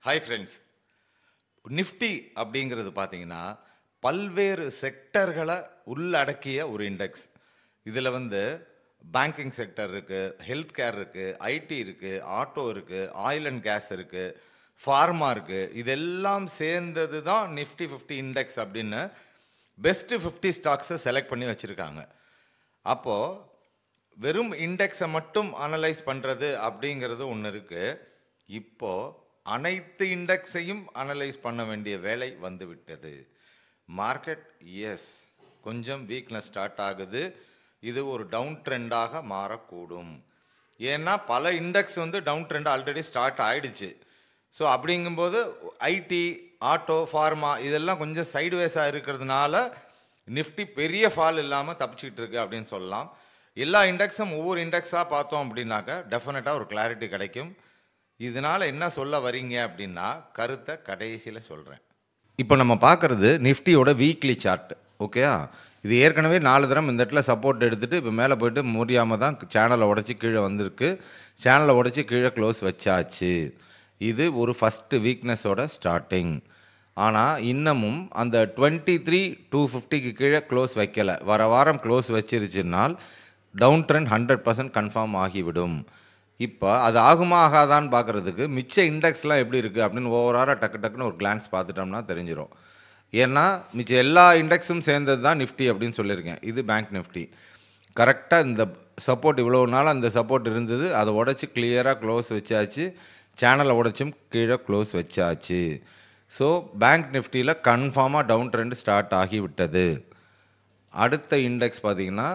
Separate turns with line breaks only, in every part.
Hi friends. Nifty அப்படிங்கிறது பார்த்தீங்கன்னா பல்வேறு செக்டர்களை உள்ளடக்கிய ஒரு இண்டெக்ஸ். இதில் பேங்கிங் செக்டர் இருக்குது, ஹெல்த் கேர் இருக்குது, ஐடி இருக்குது, ஆட்டோ இருக்குது, ஆயில் அண்ட் கேஸ் இருக்குது, ஃபார்மா இருக்குது. இதெல்லாம் சேர்ந்தது தான் நிஃப்டி 50 இண்டெக்ஸ் அப்படின்னு பெஸ்ட்டு 50 ஸ்டாக்ஸை செலக்ட் பண்ணி வச்சுருக்காங்க. அப்போது வெறும் இண்டெக்ஸை மட்டும் அனலைஸ் பண்ணுறது அப்படிங்கிறது ஒன்று இருக்குது. இப்போது அனைத்து இண்டெக்ஸையும் அனலைஸ் பண்ண வேண்டிய வேலை வந்துவிட்டது. மார்க்கெட் கொஞ்சம் வீக்னஸ் ஸ்டார்ட் ஆகுது. இது ஒரு டவுன் ட்ரெண்டாக மாறக்கூடும். ஏன்னா பல index down trend already start ஆயிடுச்சு. ஸோ அப்படிங்கும்போது ஐடி, ஆட்டோ, ஃபார்மா இதெல்லாம் கொஞ்சம் சைடுவேஸாக இருக்கிறதுனால நிஃப்டி பெரிய ஃபால் இல்லாமல் தப்பிச்சுக்கிட்டு இருக்கு அப்படின்னு சொல்லலாம். எல்லா இண்டெக்ஸும் ஒவ்வொரு இண்டெக்ஸாக பார்த்தோம் அப்படின்னாக்கா டெஃபினட்டாக ஒரு கிளாரிட்டி கிடைக்கும். இதனால் என்ன சொல்ல வரீங்க அப்படின்னா கருத்தை கடைசியில் சொல்கிறேன். இப்போ நம்ம பார்க்குறது நிஃப்டியோட வீக்லி சார்ட். ஓகே, இது ஏற்கனவே 4 தரம் இந்த இடத்துல சப்போர்ட் எடுத்துகிட்டு இப்போ மேலே போய்ட்டு முடியாமல் தான் சேனலை உடச்சி கீழே வந்திருக்கு. சேனலை உடச்சி கீழே க்ளோஸ் வச்சாச்சு. இது ஒரு ஃபஸ்ட்டு வீக்னஸோட ஸ்டார்டிங். ஆனால் இன்னமும் அந்த 23,250க்கு கீழே க்ளோஸ் வைக்கலை. வர வாரம் க்ளோஸ் வச்சிருச்சுனால் டவுன் ட்ரெண்ட் 100% கன்ஃபார்ம் ஆகிவிடும். இப்போ அது ஆகுமா ஆகாதான்னு பார்க்குறதுக்கு மிச்ச இண்டெக்ஸ்லாம் எப்படி இருக்குது அப்படின்னு ஓவராலாக டக்குன்னு ஒரு கிளான்ஸ் பார்த்துட்டோம்னா தெரிஞ்சிடும். ஏன்னா மிச்ச எல்லா இண்டெக்ஸும் சேர்ந்தது தான் நிஃப்டி அப்படின்னு சொல்லியிருக்கேன். இது பேங்க் நிஃப்டி. கரெக்டாக இந்த சப்போர்ட் இவ்வளோ நாள் அந்த சப்போர்ட் இருந்தது, அதை உடச்சி கிளியராக க்ளோஸ் வச்சாச்சு. சேனலை உடச்சும் கீழே க்ளோஸ் வச்சாச்சு. ஸோ பேங்க் நிஃப்டியில் கன்ஃபார்மாக டவுன் ட்ரெண்ட் ஸ்டார்ட் ஆகிவிட்டது. அடுத்த இண்டெக்ஸ் பார்த்திங்கன்னா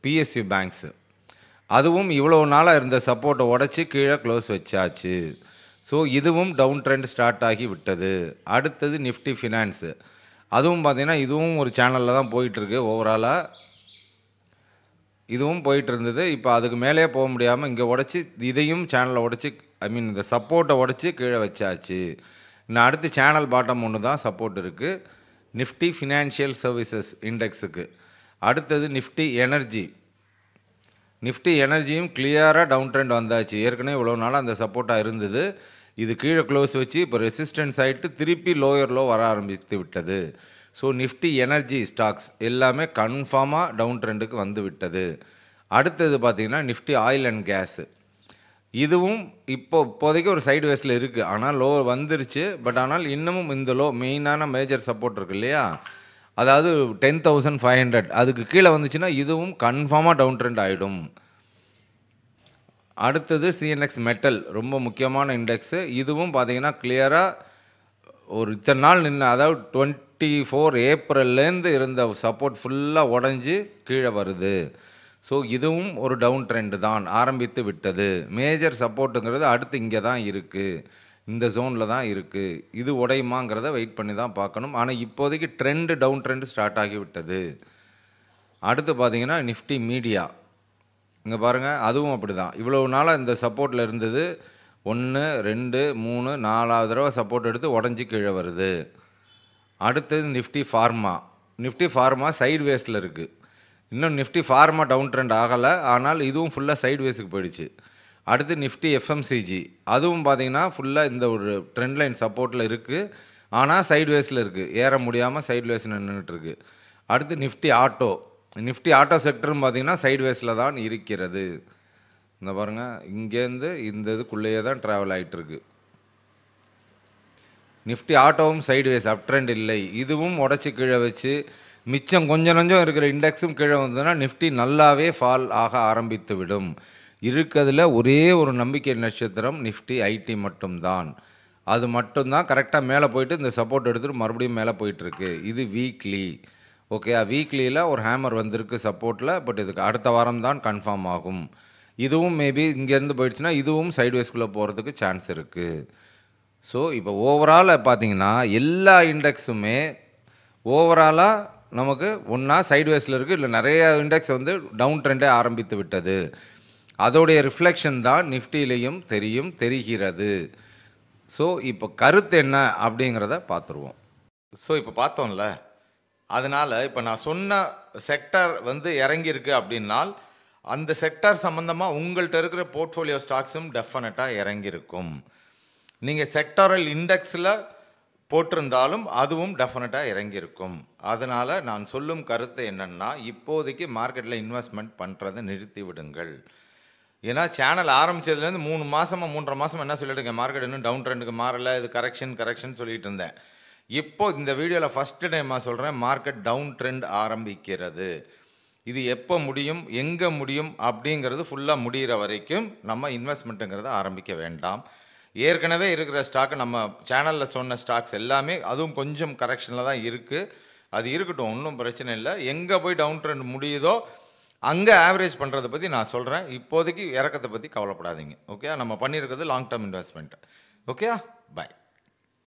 பிஎஸ்யூ பேங்க்ஸு. அதுவும் இவ்வளோ நாளாக இருந்த சப்போர்ட்டை உடச்சி கீழே க்ளோஸ் வச்சாச்சு. ஸோ இதுவும் டவுன் ட்ரெண்ட் ஸ்டார்ட் ஆகி விட்டது. அடுத்தது நிஃப்டி ஃபினான்ஸு. அதுவும் பார்த்திங்கன்னா இதுவும் ஒரு சேனலில் தான் போயிட்டுருக்கு. ஓவராலாக இதுவும் போயிட்டு இருந்தது. இப்போ அதுக்கு மேலே போக முடியாமல் இங்கே உடச்சி இதையும் சேனலை உடச்சி இந்த சப்போர்ட்டை உடச்சி கீழே வச்சாச்சு. இன்னும் அடுத்து சேனல் பாட்டம் ஒன்று தான் சப்போர்ட் இருக்குது நிஃப்டி ஃபினான்ஷியல் சர்வீசஸ் இண்டெக்ஸுக்கு. அடுத்தது நிஃப்டி எனர்ஜி. நிஃப்டி எனர்ஜியும் கிளியராக டவுன் ட்ரெண்ட் வந்தாச்சு. ஏற்கனவே இவ்வளோ நாளாக அந்த சப்போர்ட்டாக இருந்தது. இது கீழே க்ளோஸ் வச்சு இப்போ ரெசிஸ்டன்ஸ் ஆகிட்டு திருப்பி லோயர் லோ வர ஆரம்பித்து விட்டது. ஸோ நிஃப்டி எனர்ஜி ஸ்டாக்ஸ் எல்லாமே கன்ஃபார்மாக டவுன் ட்ரெண்டுக்கு வந்து விட்டது. அடுத்தது பார்த்திங்கன்னா நிஃப்டி ஆயில் அண்ட் கேஸு. இதுவும் இப்போதைக்கு ஒரு சைடு வேஸில் இருக்குது. ஆனால் லோ வந்துருச்சு. பட் ஆனால் இன்னமும் இந்த லோ மெயினான மேஜர் சப்போர்ட் இருக்குது இல்லையா, அதாவது 10,500 அதுக்கு கீழே வந்துச்சுன்னா இதுவும் கன்ஃபார்மாக டவுன் ட்ரெண்ட் ஆகிடும். அடுத்தது சிஎன்எக்ஸ் மெட்டல், ரொம்ப முக்கியமான இண்டெக்ஸு. இதுவும் பார்த்தீங்கன்னா கிளியராக ஒரு இத்தனை நாள் நின்று, அதாவது 24 ஏப்ரல்லேருந்து இருந்த சப்போர்ட் ஃபுல்லாக உடஞ்சி கீழே வருது. ஸோ இதுவும் ஒரு டவுன் ட்ரெண்டு தான் ஆரம்பித்து விட்டது. மேஜர் சப்போர்ட்டுங்கிறது அடுத்து இங்கே தான் இருக்குது, இந்த ஜோனில் தான் இருக்குது. இது உடையுமாங்கிறத வெயிட் பண்ணி தான் பார்க்கணும். ஆனால் இப்போதைக்கு ட்ரெண்டு டவுன் ட்ரெண்டு ஸ்டார்ட் ஆகிவிட்டது. அடுத்து பார்த்திங்கன்னா நிஃப்டி மீடியா. இங்கே பாருங்கள், அதுவும் அப்படி தான். இவ்வளோ நாளாக இந்த சப்போர்ட்டில் இருந்தது. 1, 2, 3, 4வது தடவை சப்போர்ட் எடுத்து உடஞ்சி கீழே வருது. அடுத்தது நிஃப்டி ஃபார்மா. நிஃப்டி ஃபார்மா சைடு வேஸில் இருக்குது. இன்னும் நிஃப்டி ஃபார்மா டவுன் ட்ரெண்ட் ஆகலை. ஆனால் இதுவும் ஃபுல்லாக சைடு வேஸுக்கு போயிடுச்சு. அடுத்து நிஃப்டி எஃப்எம்சிஜி. அதுவும் பார்த்திங்கன்னா ஃபுல்லாக இந்த ஒரு ட்ரெண்ட் லைன் சப்போர்ட்டில் இருக்குது. ஆனால் சைடு வேஸில் இருக்குது, ஏற முடியாமல் சைடு வேஸில் நின்றுட்டுருக்கு. அடுத்து நிஃப்டி ஆட்டோ. நிஃப்டி ஆட்டோ செக்டரும் பார்த்திங்கன்னா சைடு வேஸில் தான் இருக்கிறது. இந்த பாருங்கள், இங்கேருந்து இந்த இதுக்குள்ளேயே தான் ட்ராவல் ஆகிட்டுருக்கு. நிஃப்டி ஆட்டோவும் சைடு வேஸ், அப் ட்ரெண்ட் இல்லை. இதுவும் உடச்சி கீழே வச்சு மிச்சம் கொஞ்சம் இருக்கிற இண்டெக்ஸும் கீழே வந்ததுன்னா நிஃப்டி நல்லாவே ஃபால் ஆக ஆரம்பித்து விடும். இருக்கிறதுல ஒரே ஒரு நம்பிக்கை நட்சத்திரம் நிஃப்டி ஐடி மட்டும்தான். அது மட்டும்தான் கரெக்டாக மேலே போயிட்டு இந்த சப்போர்ட் எடுத்துகிட்டு மறுபடியும் மேலே போயிட்டுருக்கு. இது வீக்லி. ஓகே, வீக்லியில் ஒரு ஹேமர் வந்திருக்கு சப்போர்ட்டில். பட் இதுக்கு அடுத்த வாரம் தான் கன்ஃபார்ம் ஆகும். இதுவும் மேபி இங்கேருந்து போயிடுச்சுன்னா இதுவும் சைட்வேஸ்குள்ளே போகிறதுக்கு சான்ஸ் இருக்குது. ஸோ இப்போ ஓவராலாக பார்த்தீங்கன்னா எல்லா இண்டெக்ஸுமே ஓவராலாக நமக்கு ஒன்றா சைட்வேஸில் இருக்குது, இல்லை நிறைய இண்டெக்ஸ் டவுன் ட்ரெண்டே ஆரம்பித்து விட்டது. அதோடைய ரிஃப்ளெக்ஷன் தான் நிஃப்டியிலையும் தெரிகிறது. ஸோ இப்போ கருத்து என்ன அப்படிங்கிறத பார்த்துருவோம். ஸோ இப்போ பார்த்தோம்ல, அதனால் இப்போ நான் சொன்ன செக்டர் இறங்கியிருக்கு அப்படின்னால் அந்த செக்டர் சம்மந்தமாக உங்கள்கிட்ட இருக்கிற போர்ட்ஃபோலியோ ஸ்டாக்ஸும் டெஃபினட்டாக இறங்கியிருக்கும். நீங்கள் செக்டாரல் இண்டெக்ஸில் போட்டிருந்தாலும் அதுவும் டெஃபினட்டாக இறங்கியிருக்கும். அதனால் நான் சொல்லும் கருத்து என்னென்னா, இப்போதைக்கு மார்க்கெட்டில் இன்வெஸ்ட்மெண்ட் பண்ணுறதை நிறுத்தி விடுங்கள். ஏன்னா சேனல் ஆரம்பித்ததுலேருந்து 3 மாதமாக 3.5 மாதம் என்ன சொல்லிட்டு இருக்கேன், மார்க்கெட் இன்னும் டவுன் ட்ரெண்டுக்கு மாறலை, இது கரெக்ஷன் சொல்லிட்டு இருந்தேன். இப்போ இந்த வீடியோவில் ஃபஸ்ட்டு டைமாக சொல்கிறேன், மார்க்கெட் டவுன் ட்ரெண்ட் ஆரம்பிக்கிறது. இது எப்போ முடியும், எங்கே முடியும் அப்படிங்கிறது ஃபுல்லாக முடிகிற வரைக்கும் நம்ம இன்வெஸ்ட்மெண்ட்டுங்கிறத ஆரம்பிக்க வேண்டாம். ஏற்கனவே இருக்கிற ஸ்டாக்கு நம்ம சேனலில் சொன்ன ஸ்டாக்ஸ் எல்லாமே அதுவும் கொஞ்சம் கரெக்ஷனில் தான் இருக்குது. அது இருக்கட்டும், ஒன்றும் பிரச்சனை இல்லை. எங்கே போய் டவுன் ட்ரெண்ட் முடியுதோ அங்கே ஆவரேஜ் பண்ணுறதை பற்றி நான் சொல்கிறேன். இப்போதைக்கு இறக்கத்தை பற்றி கவலைப்படாதீங்க. ஓகே, நம்ம பண்ணியிருக்கிறது long term investment. Okay, by.